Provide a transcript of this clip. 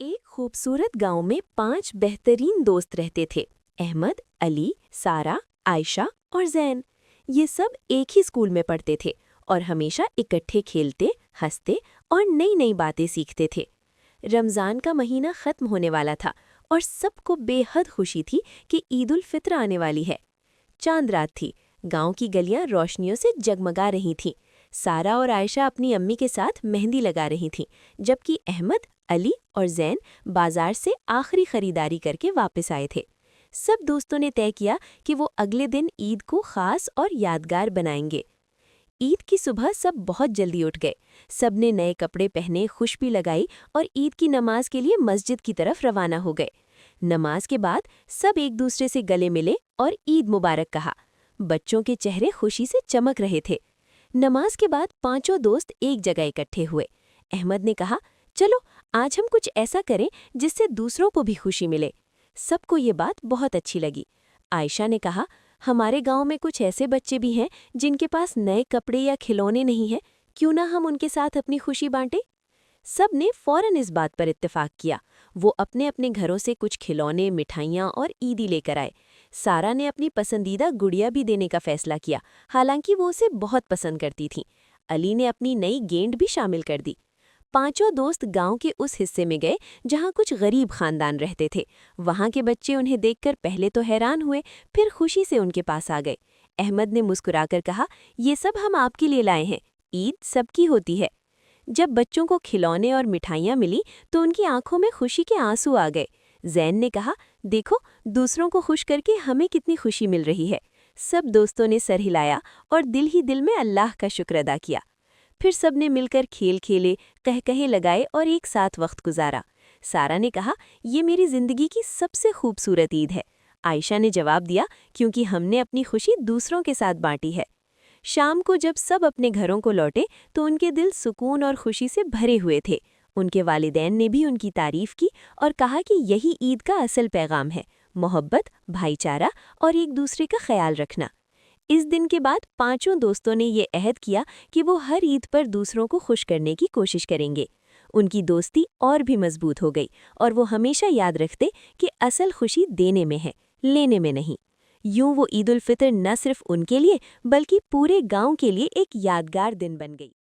ایک خوبصورت گاؤں میں 5 بہترین دوست رہتے تھے۔ احمد، علی، سارہ، عائشہ اور زین۔ یہ سب ایک ہی اسکول میں پڑھتے تھے اور ہمیشہ اکٹھے کھیلتے، ہنستے اور نئی نئی باتیں سیکھتے تھے۔ رمضان کا مہینہ ختم ہونے والا تھا اور سب کو بے حد خوشی تھی کہ عید الفطر آنے والی ہے۔ چاند رات تھی، گاؤں کی گلیاں روشنیوں سے جگمگا رہی تھیں۔ سارہ اور عائشہ اپنی امی کے ساتھ مہندی لگا رہی تھیں، جبکہ احمد، علی اور زین بازار سے آخری خریداری کر کے واپس آئے تھے۔ سب دوستوں نے طے کیا کہ وہ اگلے دن عید کو خاص اور یادگار بنائیں گے۔ عید کی صبح سب بہت جلدی اٹھ گئے۔ سب نے نئے کپڑے پہنے، خوشبو لگائی اور عید کی نماز کے لیے مسجد کی طرف روانہ ہو گئے۔ نماز کے بعد سب ایک دوسرے سے گلے ملے اور عید مبارک کہا۔ بچوں کے چہرے خوشی سے چمک رہے تھے۔ نماز کے بعد 5 دوست ایک جگہ اکٹھے ہوئے۔ احمد نے کہا، چلو آج ہم کچھ ایسا کریں جس سے دوسروں کو بھی خوشی ملے۔ سب کو یہ بات بہت اچھی لگی۔ عائشہ نے کہا، ہمارے گاؤں میں کچھ ایسے بچے بھی ہیں جن کے پاس نئے کپڑے یا کھلونے نہیں ہیں، کیوں نہ ہم ان کے ساتھ اپنی خوشی بانٹیں؟ سب نے فوراً اس بات پر اتفاق کیا۔ وہ اپنے اپنے گھروں سے کچھ کھلونے، مٹھائیاں اور عیدی لے کر آئے۔ سارہ نے اپنی پسندیدہ گڑیا بھی دینے کا فیصلہ کیا، حالانکہ وہ اسے بہت پسند کرتی تھیں۔ علی نے اپنی نئی گیند بھی شامل کر دی۔ 5 دوست گاؤں کے اس حصے میں گئے جہاں کچھ غریب خاندان رہتے تھے۔ وہاں کے بچے انہیں دیکھ کر پہلے تو حیران ہوئے، پھر خوشی سے ان کے پاس آ گئے۔ احمد نے مسکرا کر کہا، یہ سب ہم آپ کے لیے لائے ہیں، عید سب کی ہوتی ہے۔ جب بچوں کو کھلونے اور مٹھائیاں ملی تو ان کی آنکھوں میں خوشی کے آنسو آ گئے۔ زین نے کہا، دیکھو دوسروں کو خوش کر کے ہمیں کتنی خوشی مل رہی ہے۔ سب دوستوں نے سر ہلایا اور دل ہی دل میں اللہ کا شکر ادا کیا۔ پھر سب نے مل کر کھیل کھیلے، قہقہے لگائے اور ایک ساتھ وقت گزارا۔ سارہ نے کہا، یہ میری زندگی کی سب سے خوبصورت عید ہے۔ عائشہ نے جواب دیا، کیونکہ ہم نے اپنی خوشی دوسروں کے ساتھ بانٹی ہے۔ شام کو جب سب اپنے گھروں کو لوٹے تو ان کے دل سکون اور خوشی سے بھرے ہوئے تھے۔ ان کے والدین نے بھی ان کی تعریف کی اور کہا کہ یہی عید کا اصل پیغام ہے، محبت، بھائی چارہ اور ایک دوسرے کا خیال رکھنا۔ اس دن کے بعد 5 دوستوں نے یہ عہد کیا کہ وہ ہر عید پر دوسروں کو خوش کرنے کی کوشش کریں گے۔ ان کی دوستی اور بھی مضبوط ہو گئی اور وہ ہمیشہ یاد رکھتے کہ اصل خوشی دینے میں ہے، لینے میں نہیں۔ یوں وہ عید الفطر نہ صرف ان کے لیے بلکہ پورے گاؤں کے لیے ایک یادگار دن بن گئی۔